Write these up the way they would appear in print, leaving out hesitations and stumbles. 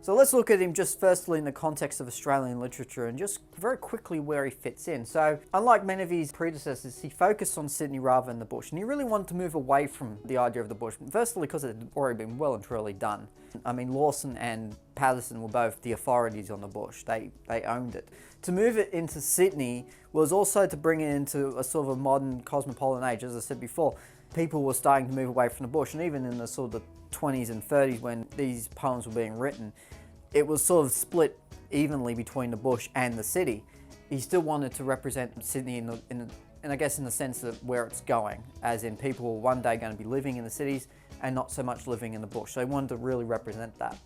So let's look at him just firstly in the context of Australian literature and just very quickly where he fits in. So unlike many of his predecessors, he focused on Sydney rather than the bush, and he really wanted to move away from the idea of the bush. Firstly, because it had already been well and truly done. I mean, Lawson and Patterson were both the authorities on the bush. They owned it. To move it into Sydney was also to bring it into a sort of a modern cosmopolitan age. As I said before, people were starting to move away from the bush, and even in the sort of the 20s and 30s when these poems were being written, it was sort of split evenly between the bush and the city. He still wanted to represent Sydney and I guess in the sense of where it's going, as in people were one day going to be living in the cities and not so much living in the bush. So he wanted to really represent that.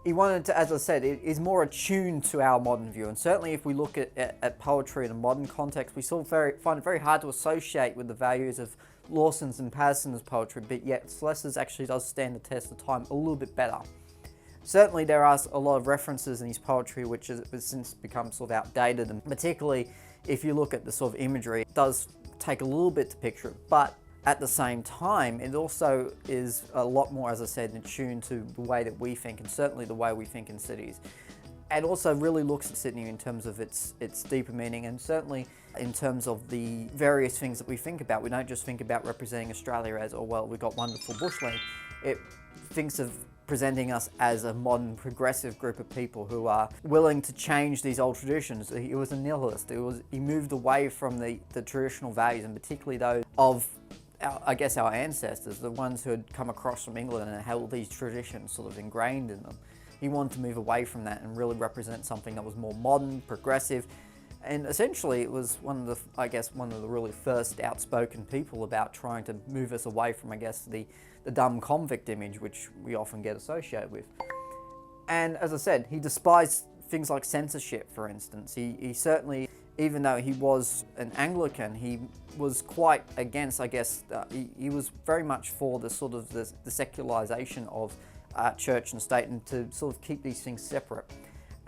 He wanted to, as I said, it is more attuned to our modern view, and certainly if we look at poetry in a modern context, we sort of find it very hard to associate with the values of Lawson's and Patterson's poetry, but yet Slessor's actually does stand the test of time a little bit better. Certainly there are a lot of references in his poetry which has since become sort of outdated, and particularly if you look at the sort of imagery, it does take a little bit to picture it, but at the same time it also is a lot more, as I said, in tune to the way that we think, and certainly the way we think in cities. And also really looks at Sydney in terms of its deeper meaning, and certainly in terms of the various things that we think about. We don't just think about representing Australia as, oh well, we've got wonderful bushland. It thinks of presenting us as a modern progressive group of people who are willing to change these old traditions. He was a nihilist. He moved away from the traditional values, and particularly those of our ancestors, the ones who had come across from England and had all these traditions sort of ingrained in them. He wanted to move away from that and really represent something that was more modern, progressive, and essentially it was one of the really first outspoken people about trying to move us away from, the dumb convict image which we often get associated with. And as I said, he despised things like censorship, for instance. He certainly, even though he was an Anglican, he was quite against, he was very much for the sort of the secularization of church and state, and to sort of keep these things separate.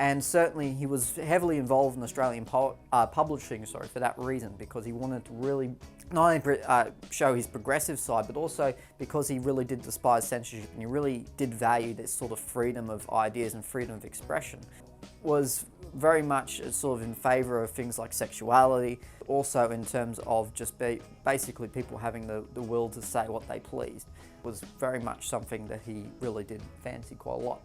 And certainly he was heavily involved in Australian publishing for that reason, because he wanted to really not only show his progressive side, but also because he really did despise censorship, and he really did value this sort of freedom of ideas and freedom of expression. Was very much sort of in favour of things like sexuality, also in terms of just basically people having the will to say what they pleased. Was very much something that he really did fancy quite a lot.